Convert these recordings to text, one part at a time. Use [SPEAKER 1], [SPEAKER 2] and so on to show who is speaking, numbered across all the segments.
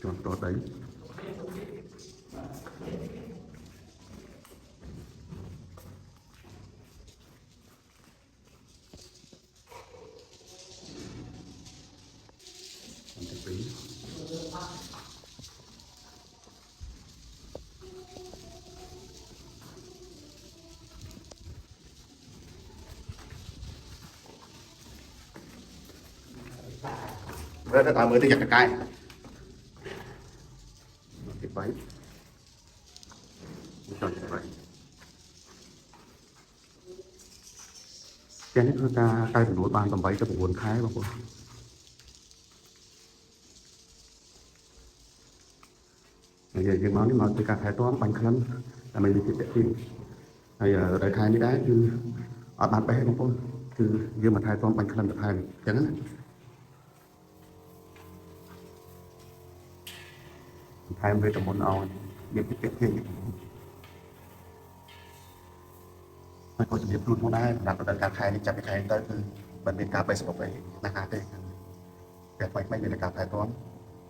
[SPEAKER 1] chọn đó đấy rất là mới thì giặt cái váy chọn cái váy cái này chúng ta cài phải nối bàn tầm váy cho một nguồn thái vào bây giờយើងមកនេះមកធ្វើការថែទាំបាញ់ក្លិនដើម្បីវិភាគទីហើយដោយខែនេះដែរគឺអត់បានបេះបងប្អូនគឺយើងមកថែទាំបាញ់ក្លិនទៅថែមអញ្ចឹងណាថែមវីតាមីនឲ្យមានវិភាគទីហើយក៏ជំរាបជូនមកដែរសម្រាប់រដូវកាលខែនេះចាប់ពីខែទៅគឺមិនមានការបេះសបុកអីណាស់ទេតែថ្មីៗមានការថែទាំ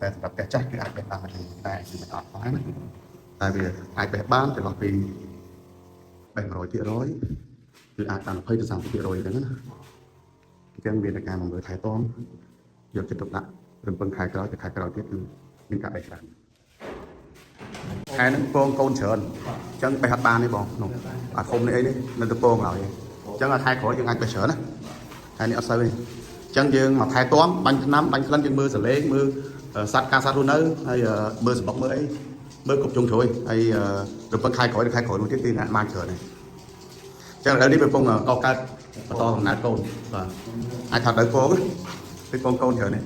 [SPEAKER 1] តែសម្រាប់ផ្ទះចាស់គឺអាចបេះបានតែគឺមិនអត់បានណាតែវាអាចបេះបានចន្លោះពីបេះ 100% គឺអាចដល់ 20 ទៅ 30% អញ្ចឹងណាអញ្ចឹងមានតែការមកមើលថែទាំយកចិត្តទុកដាក់រំពឹងខែក្រោយទៅខែក្រោយទៀតគឺមានការបេះច្រើនខែហ្នឹងពងកូនច្រើនអញ្ចឹងបេះអត់បានទេបងនោះអាធំនេះអីនេះនៅទៅពងឡើយអញ្ចឹងខែក្រោយយើងអាចបេះច្រើនណាខែនេះអត់សូវទេអញ្ចឹងយើងមកថែទាំបាញ់ថ្នាំបាញ់ក្លិនយើងមើលសលេងមើលសត្វការសត្វរស់នៅហើយមើលសបុកមើលអីមើលគ្រប់ជ្រុងជ្រោយហើយរំពឹងខែក្រោយមួយទៀតគឺណាស់បានច្រើនហើយអញ្ចឹងឥឡូវនេះវាពងកកើតបន្តកំណើតកូនបាទអាចថាទៅពងគឺពងកូនច្រើននេះ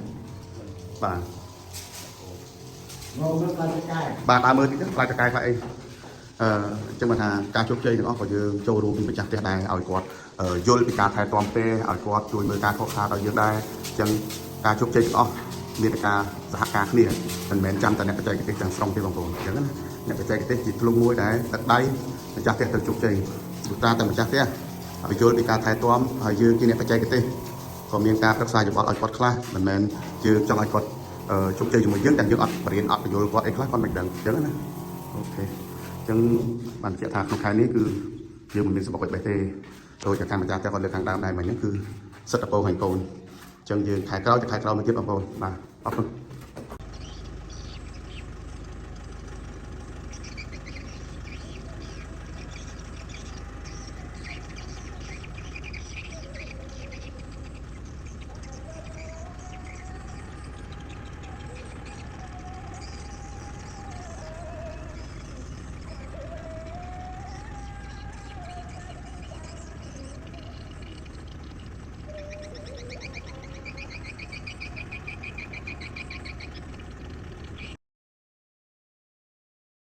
[SPEAKER 1] បាទ
[SPEAKER 2] មកមើលផ្លែចកាយ
[SPEAKER 1] បាទដើរមើលតិចទៅផ្លែចកាយខ្លះអីអញ្ចឹងមកថាការជោគជ័យទាំងអស់ក៏យើងចូលរួមពីម្ចាស់ផ្ទះដែរឲ្យគាត់យល់ពីការថែទាំផ្ទះឲ្យគាត់ជួយមើលការខកខានដល់យើងដែរអញ្ចឹងការជោគជ័យទាំងអស់មានតែការសហការគ្នាមិនមែនចាំតែអ្នកបច្ចេកទេសទាំងស្រុងទេបងប្អូនអញ្ចឹងណាអ្នកបច្ចេកទេសជាធ្លុងមួយដែលទឹកដៃម្ចាស់ផ្ទះទៅជោគជ័យព្រោះតាតែម្ចាស់ផ្ទះឲ្យយល់ពីការថែទាំហើយយើងជាអ្នកបច្ចេកទេសក៏មានការប្រឹក្សាយោបល់ឲ្យគាត់ខ្លះមិនមែនយើងចង់ឲ្យគាត់ជោគជ័យជាមួយយើងតែយើងអត់បរៀនអត់បញ្យល់គាត់អីខ្លះគាត់មិនដឹងអញ្ចឹងណាអូខេអញ្ចឹងបានបញ្ជាក់ថាក្នុងខែនេះគឺយើងមិនមានសបុកបេះទេដោយតែកម្មម្ចាស់ផ្ទះគាត់លើកខាងដើមដែរមិញហ្នឹងគឺសិតតពោហើយកូនអញ្ចឹងយើងខែក្រោយទៅខែក្រោយមកទៀតបងប្អូនបាទអរគុណ